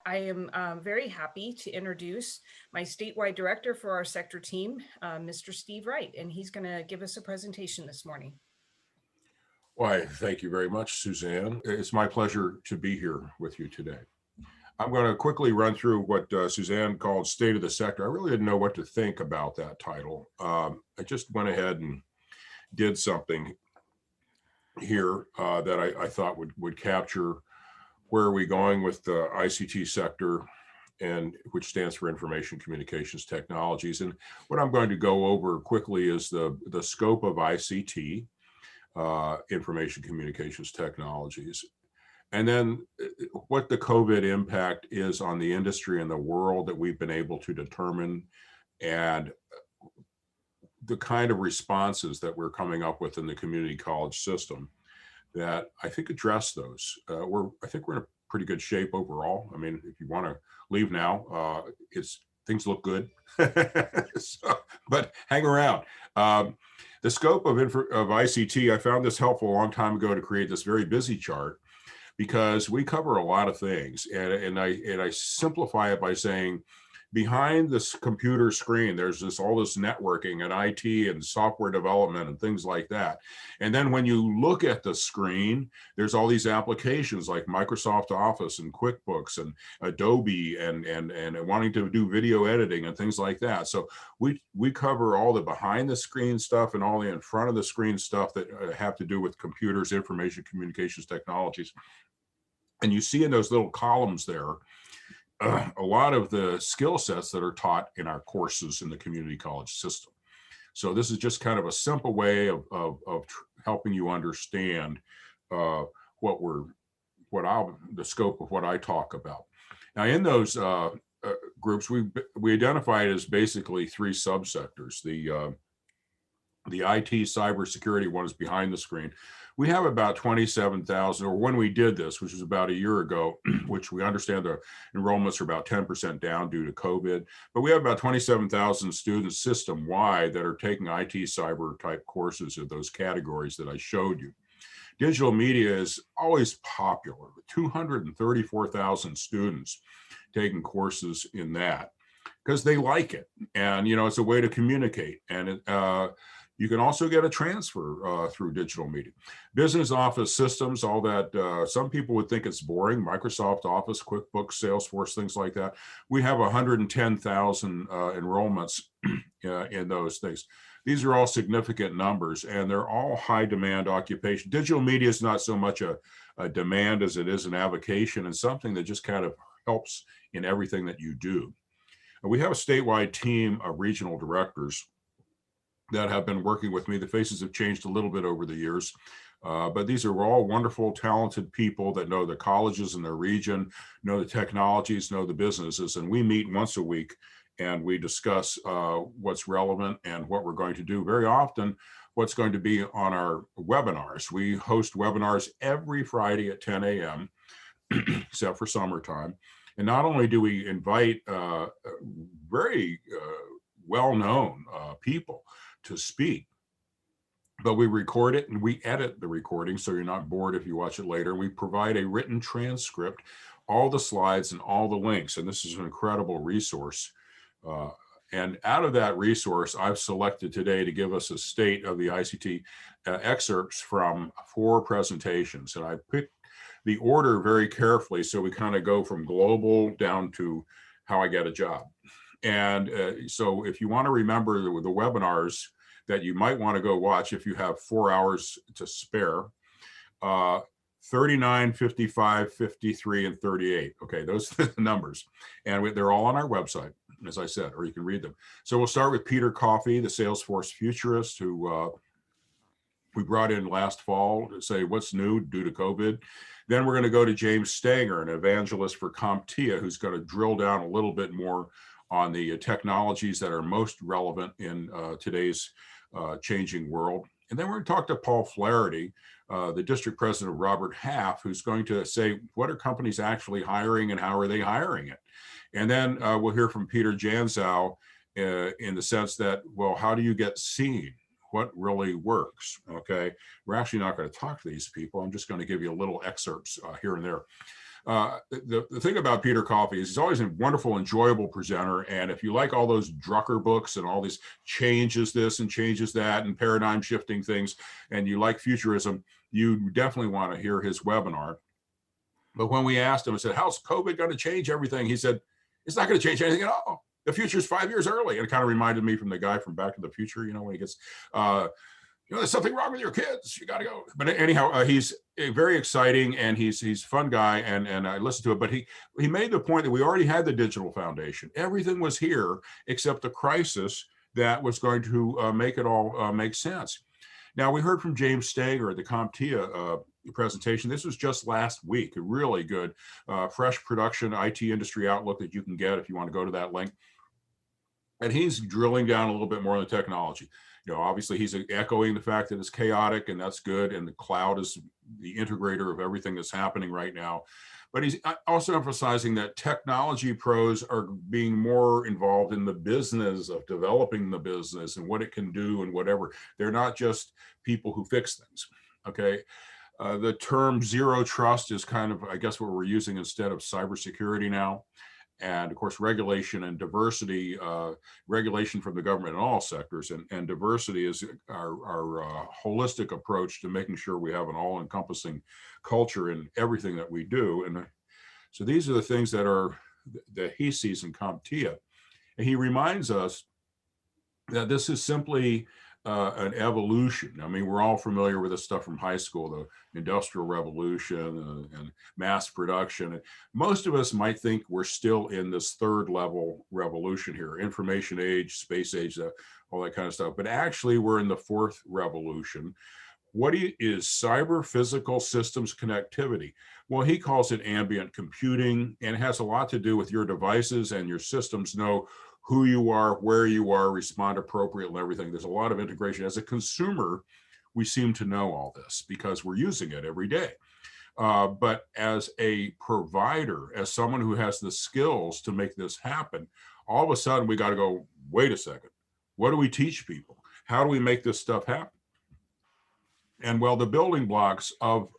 I am very happy to introduce my statewide director for our sector team, Mr. Steve Wright, and he's going to give us a presentation this morning. Why, thank you very much, Suzanne. It's my pleasure to be here with you today. I'm going to quickly run through what Suzanne called State of the Sector. I really didn't know what to think about that title. I just went ahead and did something here that I thought would capture where are we going with the ICT sector, and which stands for Information Communications Technologies. And what I'm going to go over quickly is the scope of ICT, Information Communications Technologies, and then what the COVID impact is on the industry and the world that we've been able to determine, and the kind of responses that we're coming up with in the community college system that I think address those. I think we're in a pretty good shape overall. I mean, if you want to leave now, things look good. But hang around. The scope of ICT, I found this helpful a long time ago to create this very busy chart, because we cover a lot of things, and I simplify it by saying, behind this computer screen, there's all this networking and IT and software development and things like that. And then when you look at the screen, there's all these applications like Microsoft Office and QuickBooks and Adobe and wanting to do video editing and things like that. So we cover all the behind the screen stuff and all the in front of the screen stuff that have to do with computers, information communications technologies. And you see in those little columns there, a lot of the skill sets that are taught in our courses in the community college system. So this is just kind of a simple way of helping you understand the scope of what I talk about. Now, in those groups, we identified as basically three subsectors. The IT cybersecurity one is behind the screen. We have about 27,000, or when we did this, which was about a year ago, which we understand the enrollments are about 10% down due to COVID, but we have about 27,000 students system-wide that are taking IT cyber type courses of those categories that I showed you. Digital media is always popular, 234,000 students taking courses in that because they like it. And, it's a way to communicate. And you can also get a transfer through digital media. Business office systems, all that, some people would think it's boring, Microsoft Office, QuickBooks, Salesforce, things like that. We have 110,000 enrollments in those things. These are all significant numbers, and they're all high demand occupation. Digital media is not so much a demand as it is an avocation, and something that just kind of helps in everything that you do. We have a statewide team of regional directors that have been working with me. The faces have changed a little bit over the years, but these are all wonderful, talented people that know the colleges in their region, know the technologies, know the businesses, and we meet once a week and we discuss what's relevant and what we're going to do. Very often, what's going to be on our webinars. We host webinars every Friday at 10 a.m., except for summertime. And not only do we invite very well-known people to speak, but we record it and we edit the recording so you're not bored if you watch it later. We provide a written transcript, all the slides and all the links, and this is an incredible resource. And out of that resource, I've selected today to give us a state of the ICT excerpts from 4 presentations, and I picked the order very carefully so we kind of go from global down to how I get a job. And so if you want to remember the webinars that you might want to go watch if you have 4 hours to spare, 39, 55, 53, and 38. Okay, those are the numbers. And they're all on our website, as I said, or you can read them. So we'll start with Peter Coffey, the Salesforce futurist, who we brought in last fall to say what's new due to COVID. Then we're going to go to James Stanger, an evangelist for CompTIA, who's going to drill down a little bit more on the technologies that are most relevant in today's changing world. And then we're going to talk to Paul Flaherty, the district president of Robert Half, who's going to say, what are companies actually hiring and how are they hiring it? And then we'll hear from Peter Janzow in the sense that, well, how do you get seen? What really works? Okay, we're actually not going to talk to these people. I'm just going to give you a little excerpts here and there. The thing about Peter Coffey is he's always a wonderful, enjoyable presenter. And if you like all those Drucker books and all these changes this and changes that and paradigm shifting things, and you like futurism, you definitely want to hear his webinar. But when we asked him, I said, how's COVID going to change everything? He said, it's not going to change anything at all. The future is 5 years early. And it kind of reminded me from the guy from Back to the Future, when he gets, there's something wrong with your kids. You got to go. But anyhow, he's very exciting, and he's a fun guy, and I listened to it. But he made the point that we already had the digital foundation. Everything was here except the crisis that was going to make it all make sense. Now, we heard from James Stager at the CompTIA presentation. This was just last week, a really good fresh production IT industry outlook that you can get if you want to go to that link. And he's drilling down a little bit more on the technology. Obviously he's echoing the fact that it's chaotic, and that's good. And the cloud is the integrator of everything that's happening right now. But he's also emphasizing that technology pros are being more involved in the business of developing the business and what it can do and whatever. They're not just people who fix things, okay? The term zero trust is kind of, I guess, what we're using instead of cybersecurity now. And of course, regulation and diversity, regulation from the government in all sectors, and diversity is our holistic approach to making sure we have an all-encompassing culture in everything that we do. And so these are the things that he sees in CompTIA. And he reminds us that this is simply an evolution. I mean, we're all familiar with this stuff from high school, the Industrial Revolution and mass production. Most of us might think we're still in this third level revolution here, information age, space age, all that kind of stuff. But actually, we're in the fourth revolution. What is cyber physical systems connectivity? Well, he calls it ambient computing, and it has a lot to do with your devices and your systems know who you are, where you are, respond appropriately, and everything. There's a lot of integration. As a consumer, we seem to know all this because we're using it every day. But as a provider, as someone who has the skills to make this happen, all of a sudden we got to go, wait a second, what do we teach people? How do we make this stuff happen? And well, the building blocks of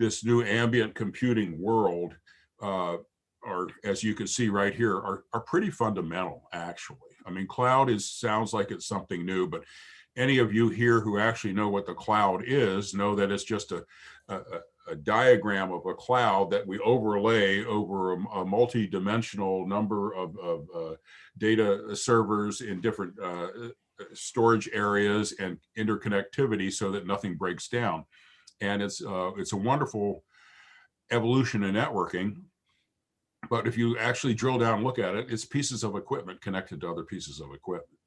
this new ambient computing world are, as you can see right here, are pretty fundamental, actually. I mean, cloud sounds like it's something new, but any of you here who actually know what the cloud is know that it's just a diagram of a cloud that we overlay over a multi-dimensional number of data servers in different storage areas and interconnectivity so that nothing breaks down. And it's a wonderful evolution in networking. But if you actually drill down and look at it, it's pieces of equipment connected to other pieces of equipment.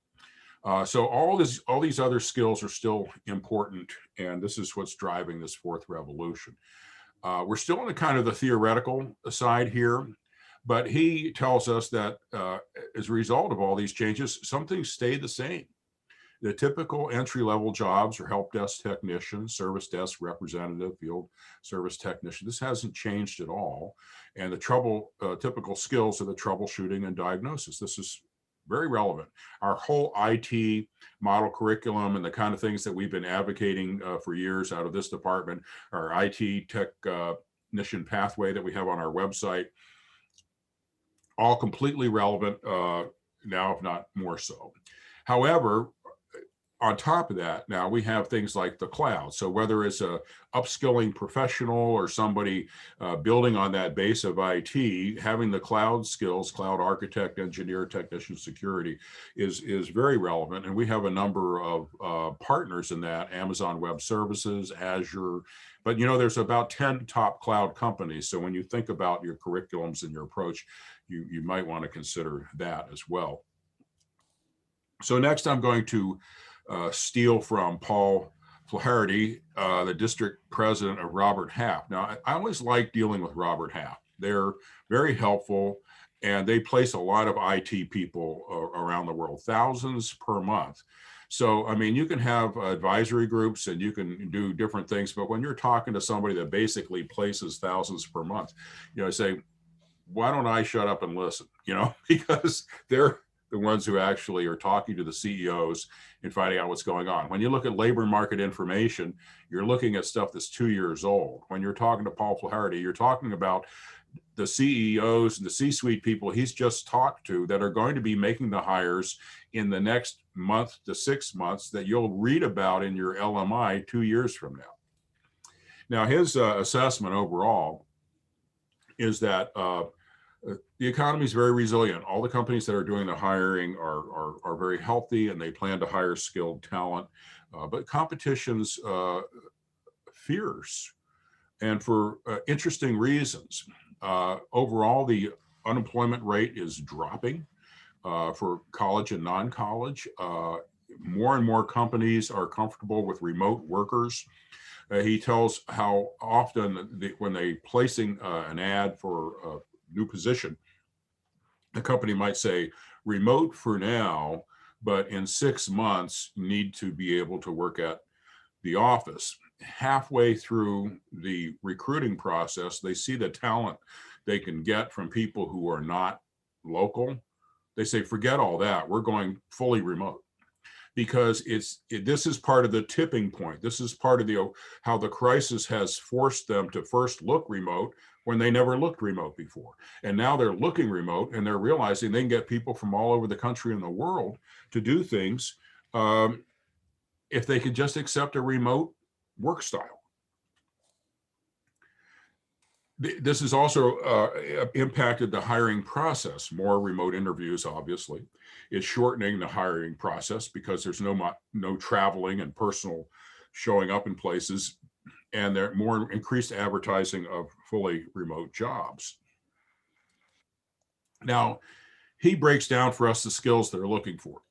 So all these other skills are still important, and this is what's driving this fourth revolution. We're still on the kind of the theoretical side here, but he tells us that as a result of all these changes, some things stay the same. The typical entry-level jobs are help desk technician, service desk representative, field service technician. This hasn't changed at all. And the typical skills are the troubleshooting and diagnosis. This is very relevant. Our whole IT model curriculum and the kind of things that we've been advocating for years out of this department, our IT technician pathway that we have on our website, all completely relevant now, if not more so. However, on top of that, now we have things like the cloud. So whether it's a upskilling professional or somebody building on that base of IT, having the cloud skills, cloud architect, engineer, technician, security is very relevant. And we have a number of partners in that, Amazon Web Services, Azure, but there's about 10 top cloud companies. So when you think about your curriculums and your approach, you might want to consider that as well. So next I'm going to steal from Paul Flaherty, the district president of Robert Half. Now, I always like dealing with Robert Half. They're very helpful, and they place a lot of IT people around the world, thousands per month. So, I mean, you can have advisory groups and you can do different things, but when you're talking to somebody that basically places thousands per month, I say, why don't I shut up and listen? Because they're the ones who actually are talking to the CEOs and finding out what's going on. When you look at labor market information, you're looking at stuff that's 2 years old. When you're talking to Paul Flaherty, you're talking about the CEOs and the C-suite people he's just talked to that are going to be making the hires in the next month to 6 months that you'll read about in your LMI 2 years from now. Now, his assessment overall is that the economy is very resilient. All the companies that are doing the hiring are very healthy, and they plan to hire skilled talent. But competition's fierce, and for interesting reasons. Overall, the unemployment rate is dropping for college and non-college. More and more companies are comfortable with remote workers. He tells how often when they placing an ad for a new position, the company might say remote for now, but in 6 months need to be able to work at the office. Halfway through the recruiting process, they see the talent they can get from people who are not local. They say, forget all that. We're going fully remote, because this is part of the tipping point. This is part of how the crisis has forced them to first look remote when they never looked remote before. And now they're looking remote, and they're realizing they can get people from all over the country and the world to do things if they could just accept a remote work style. This has also impacted the hiring process. More remote interviews, obviously. It's shortening the hiring process because there's no traveling and personal showing up in places, and there more increased advertising of fully remote jobs. Now, he breaks down for us the skills they're looking for.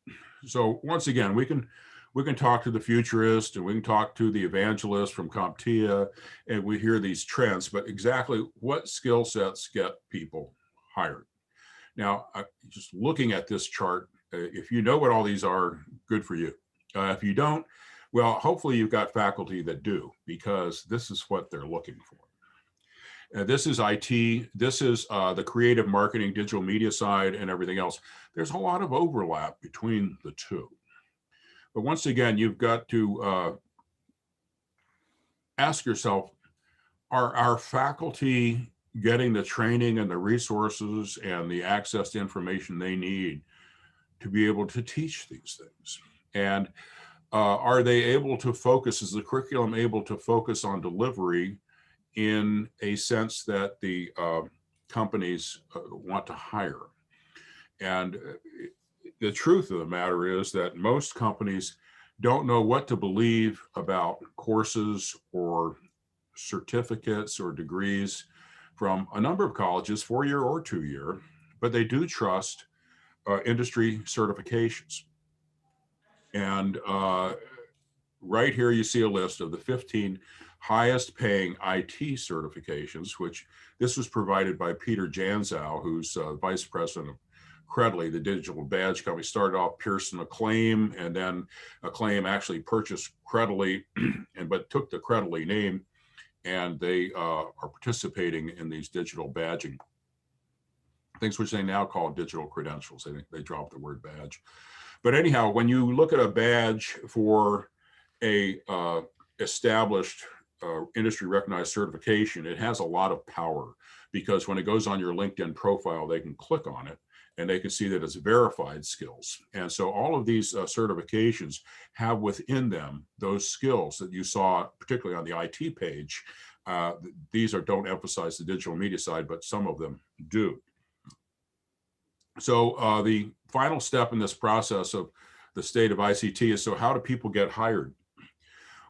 So once again, we can talk to the futurist, and we can talk to the evangelist from CompTIA, and we hear these trends, but exactly what skill sets get people hired? Now, just looking at this chart, if you know what all these are, good for you. If you don't, well, hopefully you've got faculty that do, because this is what they're looking for. This is IT. This is the creative marketing, digital media side, and everything else. There's a lot of overlap between the two. But once again, you've got to ask yourself, are our faculty getting the training and the resources and the access to information they need to be able to teach these things? And are they able to focus, is the curriculum able to focus on delivery in a sense that the companies want to hire? And the truth of the matter is that most companies don't know what to believe about courses or certificates or degrees from a number of colleges, 4-year or 2-year, but they do trust industry certifications. And right here, you see a list of the 15 highest paying IT certifications, which this was provided by Peter Janzow, who's vice president of Credly, the digital badge company. Started off Pearson Acclaim, and then Acclaim actually purchased Credly, but took the Credly name, and they are participating in these digital badging things, which they now call digital credentials. They dropped the word badge. But anyhow, when you look at a badge for a established industry recognized certification, it has a lot of power, because when it goes on your LinkedIn profile, they can click on it and they can see that it's verified skills. And so all of these certifications have within them those skills that you saw, particularly on the IT page. These don't emphasize the digital media side, but some of them do. So the final step in this process of the state of ICT is, so how do people get hired?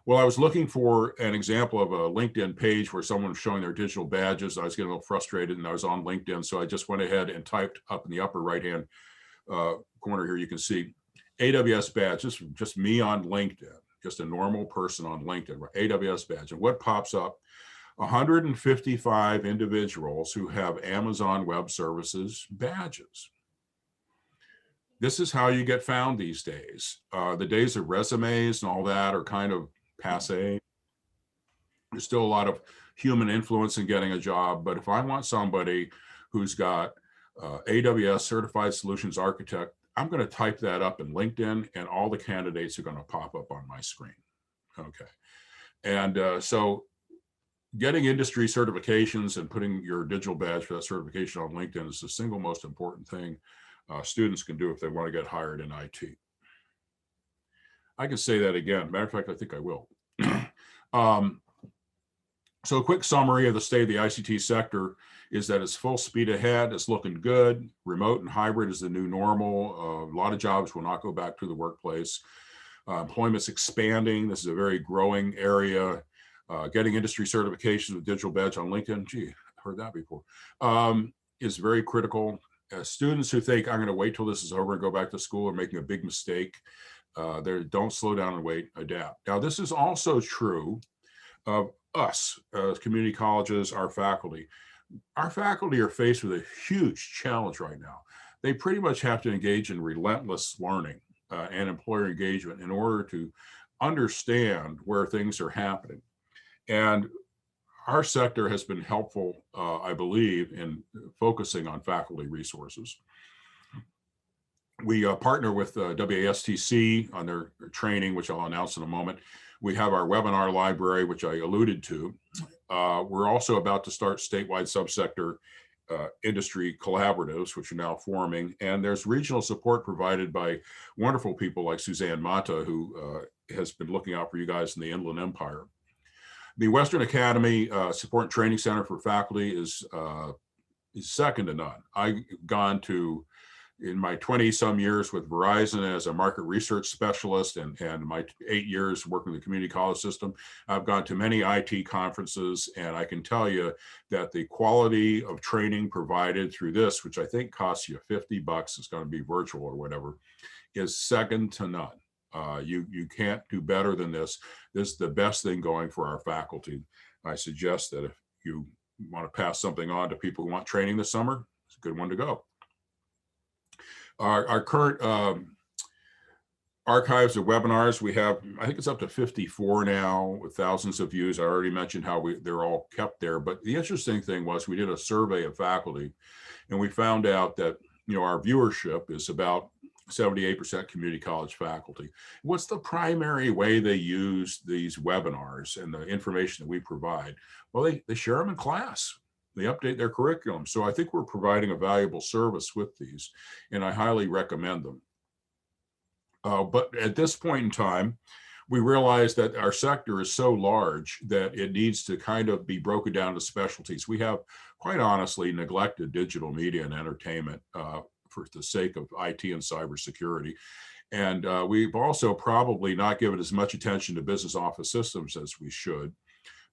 Well, I was looking for an example of a LinkedIn page where someone was showing their digital badges. I was getting a little frustrated, and I was on LinkedIn, so I just went ahead and typed up in the upper right-hand corner here, you can see AWS badge. This is just me on LinkedIn, just a normal person on LinkedIn, AWS badge. And what pops up? 155 individuals who have Amazon Web Services badges. This is how you get found these days. The days of resumes and all that are kind of passé. There's still a lot of human influence in getting a job, but if I want somebody who's got AWS Certified Solutions Architect I'm going to type that up in LinkedIn and all the candidates are going to pop up on my screen. Okay. And so getting industry certifications and putting your digital badge for that certification on LinkedIn is the single most important thing students can do if they want to get hired in IT. I can say that again. Matter of fact, I think I will. So a quick summary of the state of the ICT sector is that it's full speed ahead. It's looking good. Remote and hybrid is the new normal. A lot of jobs will not go back to the workplace. Employment's expanding. This is a very growing area. Getting industry certifications with digital badge on LinkedIn, gee, I've heard that before, is very critical. Students who think I'm going to wait till this is over and go back to school are making a big mistake. Don't slow down and wait, adapt. Now, this is also true of us as community colleges, our faculty. Our faculty are faced with a huge challenge right now. They pretty much have to engage in relentless learning and employer engagement in order to understand where things are happening. And our sector has been helpful, I believe, in focusing on faculty resources. We partner with WASTC on their training, which I'll announce in a moment. We have our webinar library, which I alluded to. We're also about to start statewide subsector industry collaboratives, which are now forming. And there's regional support provided by wonderful people like Suzanne Mata, who has been looking out for you guys in the Inland Empire. The Western Academy Support and Training Center for Faculty is second to none. I've gone to, in my 20-some years with Verizon as a market research specialist and my 8 years working in the community college system, I've gone to many IT conferences, and I can tell you that the quality of training provided through this, which I think costs you $50, it's going to be virtual or whatever, is second to none. You can't do better than this. This is the best thing going for our faculty. I suggest that if you want to pass something on to people who want training this summer, it's a good one to go. Our current archives of webinars, we have, I think it's up to 54 now with thousands of views. I already mentioned how they're all kept there. But the interesting thing was we did a survey of faculty, and we found out that our viewership is about 78% community college faculty. What's the primary way they use these webinars and the information that we provide? Well, they share them in class. They update their curriculum. So I think we're providing a valuable service with these, and I highly recommend them. But at this point in time, we realize that our sector is so large that it needs to kind of be broken down to specialties. We have, quite honestly, neglected digital media and entertainment for the sake of IT and cybersecurity. And we've also probably not given as much attention to business office systems as we should,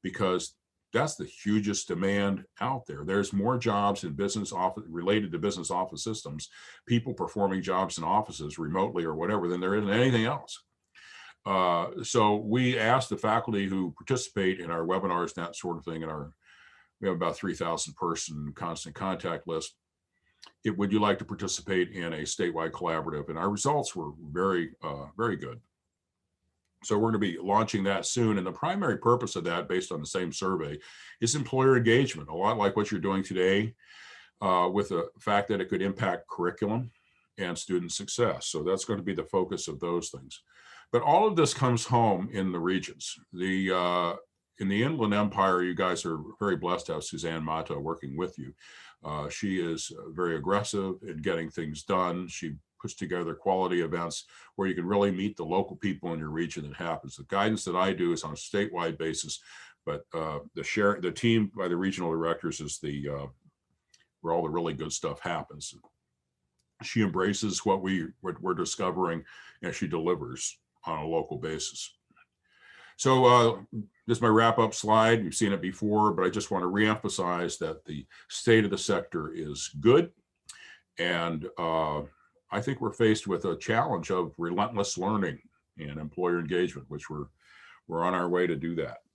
because that's the hugest demand out there. There's more jobs in business office related to business office systems, people performing jobs in offices remotely or whatever, than there is in anything else. So we asked the faculty who participate in our webinars, that sort of thing, we have about 3,000 person constant contact list. Would you like to participate in a statewide collaborative? And our results were very, very good. So we're going to be launching that soon. And the primary purpose of that, based on the same survey, is employer engagement, a lot like what you're doing today, with the fact that it could impact curriculum and student success. So that's going to be the focus of those things. But all of this comes home in the regions. In the Inland Empire, you guys are very blessed to have Suzanne Mata working with you. She is very aggressive in getting things done. She puts together quality events where you can really meet the local people in your region that happens. The guidance that I do is on a statewide basis, but the team by the regional directors is where all the really good stuff happens. She embraces what we're discovering, and she delivers on a local basis. So this is my wrap-up slide. You've seen it before, but I just want to reemphasize that the state of the sector is good, and I think we're faced with a challenge of relentless learning and employer engagement, which we're on our way to do that.